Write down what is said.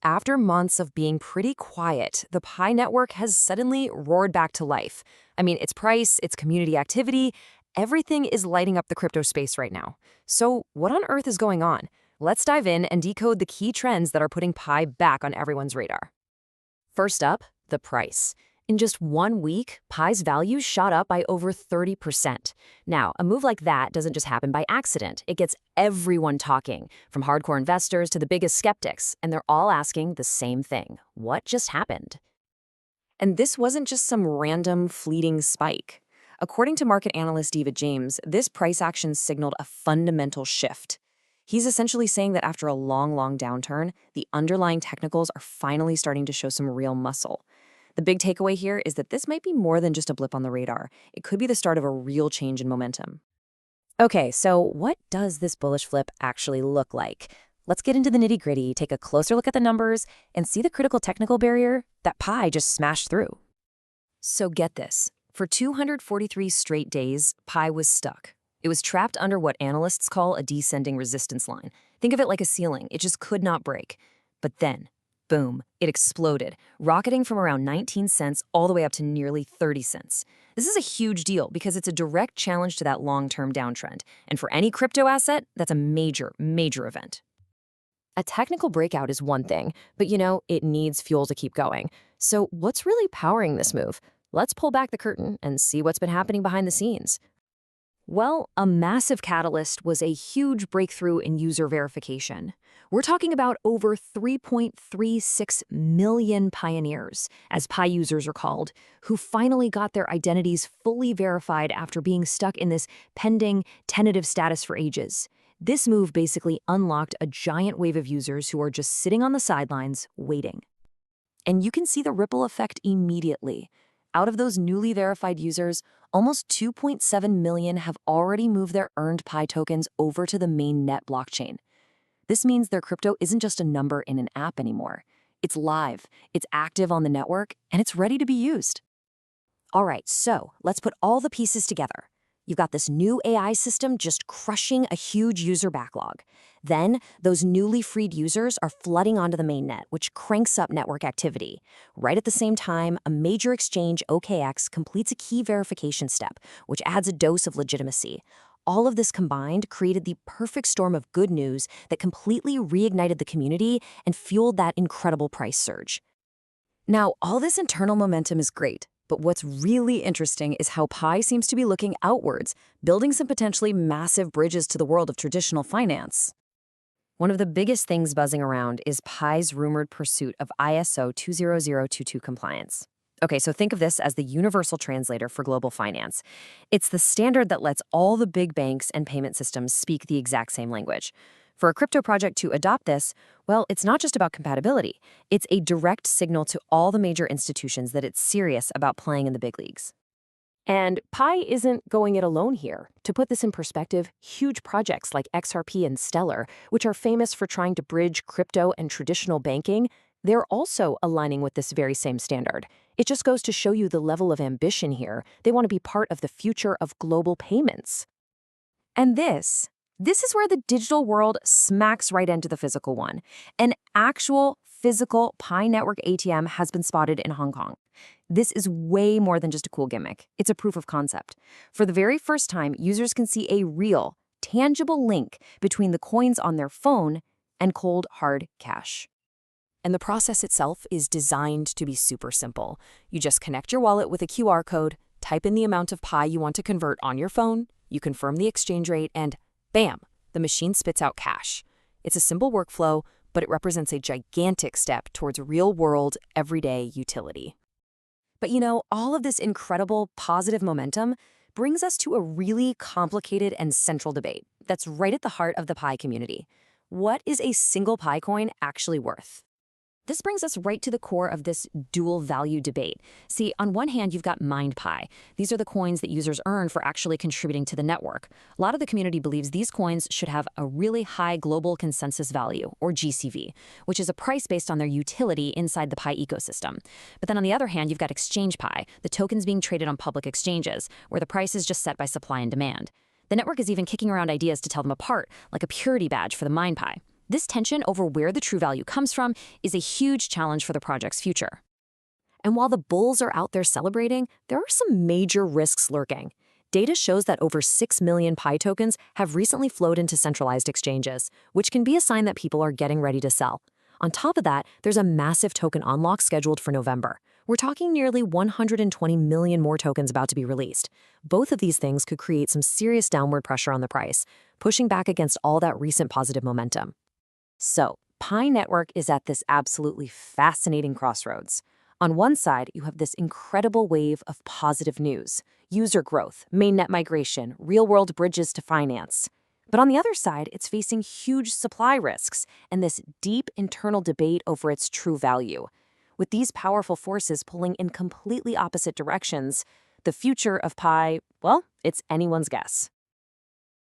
After months of being pretty quiet, the Pi network has suddenly roared back to life. I mean, its price, its community activity, everything is lighting up the crypto space right now. So, what on earth is going on? Let's dive in and decode the key trends that are putting Pi back on everyone's radar. First up, the price. In just 1 week, Pi's value shot up by over 30%. Now, a move like that doesn't just happen by accident. It gets everyone talking, from hardcore investors to the biggest skeptics, and they're all asking the same thing. What just happened? And this wasn't just some random, fleeting spike. According to market analyst David James, this price action signaled a fundamental shift. He's essentially saying that after a long downturn, the underlying technicals are finally starting to show some real muscle. The big takeaway here is that this might be more than just a blip on the radar. It could be the start of a real change in momentum. Okay, so what does this bullish flip actually look like? Let's get into the nitty-gritty, take a closer look at the numbers, and see the critical technical barrier that Pi just smashed through. So get this. For 243 straight days, Pi was stuck. It was trapped under what analysts call a descending resistance line. Think of it like a ceiling. It just could not break. But then, boom, it exploded, rocketing from around 19 cents all the way up to nearly 30 cents. This is a huge deal because it's a direct challenge to that long-term downtrend. And for any crypto asset, that's a major event. A technical breakout is one thing, but it needs fuel to keep going. So what's really powering this move? Let's pull back the curtain and see what's been happening behind the scenes. Well, a massive catalyst was a huge breakthrough in user verification. We're talking about over 3.36 million pioneers, as Pi users are called, who finally got their identities fully verified after being stuck in this pending, tentative status for ages. This move basically unlocked a giant wave of users who are just sitting on the sidelines, waiting. And you can see the ripple effect immediately. Out of those newly verified users, almost 2.7 million have already moved their earned Pi tokens over to the Mainnet blockchain. This means their crypto isn't just a number in an app anymore. It's live, it's active on the network, and it's ready to be used. All right, so let's put all the pieces together. You've got this new AI system just crushing a huge user backlog. Then, those newly freed users are flooding onto the mainnet, which cranks up network activity. Right at the same time, a major exchange, OKX, completes a key verification step, which adds a dose of legitimacy. All of this combined created the perfect storm of good news that completely reignited the community and fueled that incredible price surge. Now, all this internal momentum is great. But what's really interesting is how Pi seems to be looking outwards, building some potentially massive bridges to the world of traditional finance. One of the biggest things buzzing around is Pi's rumored pursuit of ISO 20022 compliance. Okay, so think of this as the universal translator for global finance. It's the standard that lets all the big banks and payment systems speak the exact same language. For a crypto project to adopt this, well, it's not just about compatibility. It's a direct signal to all the major institutions that it's serious about playing in the big leagues. And Pi isn't going it alone here. To put this in perspective, huge projects like XRP and Stellar, which are famous for trying to bridge crypto and traditional banking, they're also aligning with this very same standard. It just goes to show you the level of ambition here. They want to be part of the future of global payments. And this is where the digital world smacks right into the physical one. An actual physical Pi Network ATM has been spotted in Hong Kong. This is way more than just a cool gimmick. It's a proof of concept. For the very first time, users can see a real, tangible link between the coins on their phone and cold, hard cash. And the process itself is designed to be super simple. You just connect your wallet with a QR code, type in the amount of Pi you want to convert on your phone, you confirm the exchange rate, and bam, the machine spits out cash. It's a simple workflow, but it represents a gigantic step towards real-world, everyday utility. But all of this incredible positive momentum brings us to a really complicated and central debate that's right at the heart of the Pi community. What is a single Pi coin actually worth? This brings us right to the core of this dual value debate. See, on one hand, you've got MindPi. These are the coins that users earn for actually contributing to the network. A lot of the community believes these coins should have a really high global consensus value, or GCV, which is a price based on their utility inside the Pi ecosystem. But then on the other hand, you've got XChangePi, the tokens being traded on public exchanges, where the price is just set by supply and demand. The network is even kicking around ideas to tell them apart, like a purity badge for the MindPi. This tension over where the true value comes from is a huge challenge for the project's future. And while the bulls are out there celebrating, there are some major risks lurking. Data shows that over 6 million Pi tokens have recently flowed into centralized exchanges, which can be a sign that people are getting ready to sell. On top of that, there's a massive token unlock scheduled for November. We're talking nearly 120 million more tokens about to be released. Both of these things could create some serious downward pressure on the price, pushing back against all that recent positive momentum. So, Pi Network is at this absolutely fascinating crossroads. On one side, you have this incredible wave of positive news: user growth, mainnet migration, real-world bridges to finance. But on the other side, it's facing huge supply risks and this deep internal debate over its true value. With these powerful forces pulling in completely opposite directions, the future of Pi, well, it's anyone's guess.